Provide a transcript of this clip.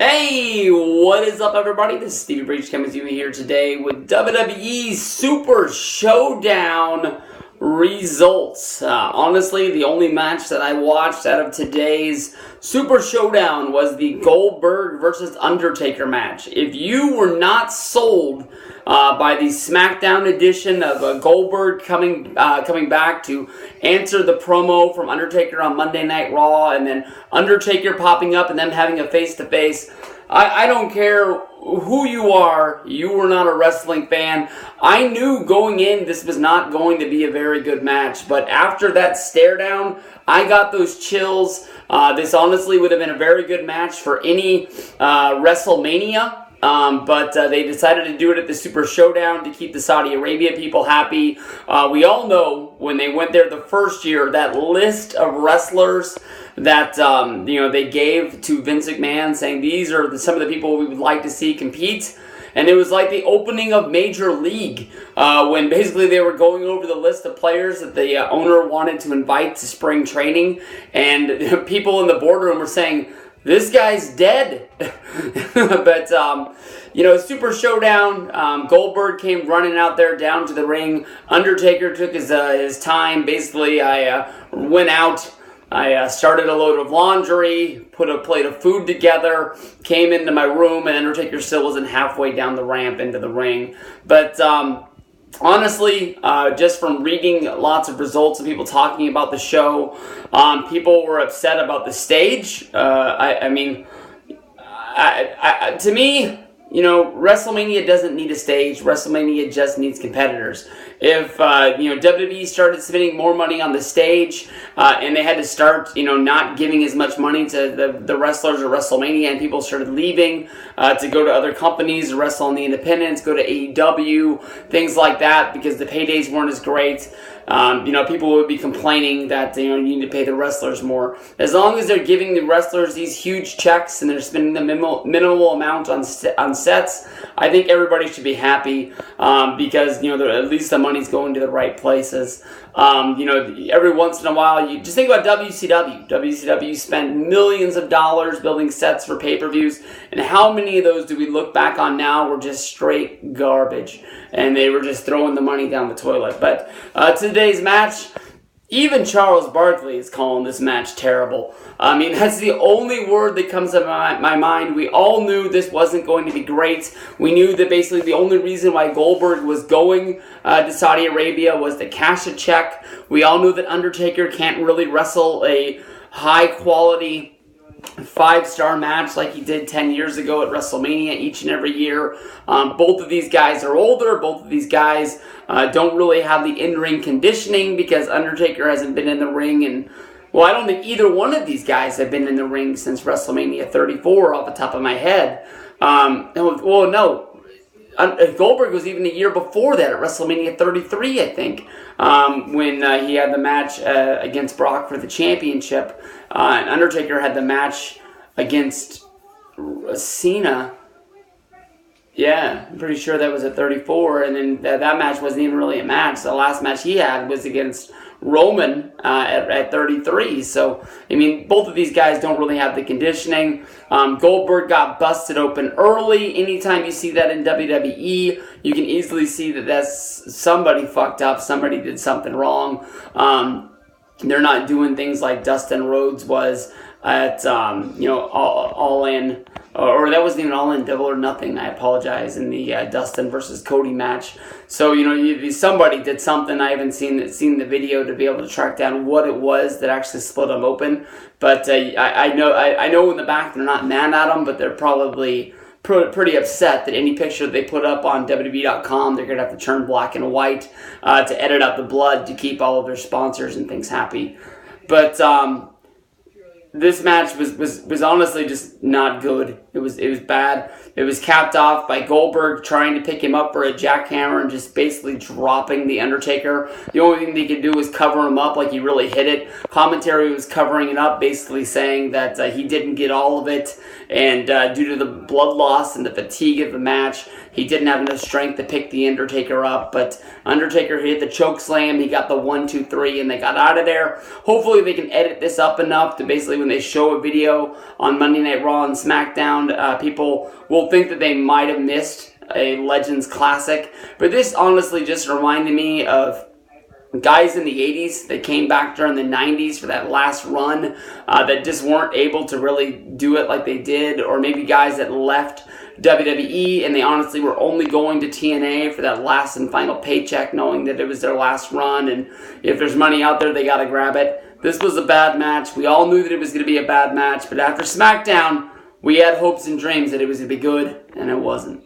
Hey, what is up, everybody? This is Stevie Breach coming to you here today with WWE Super Showdown results. Honestly, the only match that I watched out of today's Super Showdown was the Goldberg versus Undertaker match. If you were not sold by the SmackDown edition of Goldberg coming back to answer the promo from Undertaker on Monday Night Raw, and then Undertaker popping up and them having a face-to-face, I don't care who you are, you were not a wrestling fan. I knew going in this was not going to be a very good match, but after that stare down, I got those chills. This honestly would have been a very good match for any WrestleMania. But they decided to do it at the Super Showdown to keep the Saudi Arabia people happy. We all know when they went there the first year, that list of wrestlers that they gave to Vince McMahon, saying these are some of the people we would like to see compete. And it was like the opening of Major League, when basically they were going over the list of players that the owner wanted to invite to spring training, and people in the boardroom were saying, this guy's dead. But, Super Showdown, Goldberg came running out there down to the ring. Undertaker took his time. Basically, I went out. I started a load of laundry, put a plate of food together, came into my room, and Undertaker still wasn't halfway down the ramp into the ring. But, honestly, just from reading lots of results of people talking about the show, people were upset about the stage. To me, WrestleMania doesn't need a stage. WrestleMania just needs competitors. If, WWE started spending more money on the stage, and they had to start, not giving as much money to the wrestlers at WrestleMania, and people started leaving to go to other companies, wrestle on the independents, go to AEW, things like that, because the paydays weren't as great. People would be complaining that you need to pay the wrestlers more. As long as they're giving the wrestlers these huge checks and they're spending the minimal amount on sets, I think everybody should be happy because at least the money's going to the right places. Every once in a while, you just think about WCW. WCW spent millions of dollars building sets for pay-per-views, and how many of those do we look back on now were just straight garbage, and they were just throwing the money down the toilet. But today's match, even Charles Barkley is calling this match terrible. That's the only word that comes to my mind. We all knew this wasn't going to be great. We knew that basically the only reason why Goldberg was going to Saudi Arabia was to cash a check. We all knew that Undertaker can't really wrestle a high-quality 5-star match like he did 10 years ago at WrestleMania each and every year. Both of these guys are older. Both of these guys don't really have the in-ring conditioning because Undertaker hasn't been in the ring and I don't think either one of these guys have been in the ring since WrestleMania 34 off the top of my head. Goldberg was even a year before that at WrestleMania 33, I think, when he had the match against Brock for the championship. And Undertaker had the match against Cena. Yeah, I'm pretty sure that was at 34, and then that match wasn't even really a match. The last match he had was against Roman at 33. So, both of these guys don't really have the conditioning. Goldberg got busted open early. Anytime you see that in WWE, you can easily see that that's somebody fucked up. Somebody did something wrong. They're not doing things like Dustin Rhodes was at, All In. Or that wasn't even All In, Double or Nothing, I apologize, in the Dustin versus Cody match. So, somebody did something. I haven't seen the video to be able to track down what it was that actually split them open. But I know in the back they're not mad at them, but they're probably pretty upset that any picture they put up on WWE.com, they're going to have to turn black and white to edit out the blood to keep all of their sponsors and things happy. But this match was honestly just not good. It was bad. It was capped off by Goldberg trying to pick him up for a jackhammer and just basically dropping the Undertaker. The only thing they could do was cover him up like he really hit it. Commentary was covering it up, basically saying that he didn't get all of it, and due to the blood loss and the fatigue of the match, he didn't have enough strength to pick the Undertaker up, but Undertaker hit the choke slam, he got the 1, 2, 3, and they got out of there. Hopefully they can edit this up enough to basically when they show a video on Monday Night Raw and SmackDown, people will think that they might have missed a Legends Classic. But this honestly just reminded me of guys in the 80s that came back during the 90s for that last run that just weren't able to really do it like they did, or maybe guys that left WWE and they honestly were only going to TNA for that last and final paycheck, knowing that it was their last run, and if there's money out there, they got to grab it. This was a bad match. We all knew that it was going to be a bad match, but after SmackDown, we had hopes and dreams that it was going to be good, and it wasn't.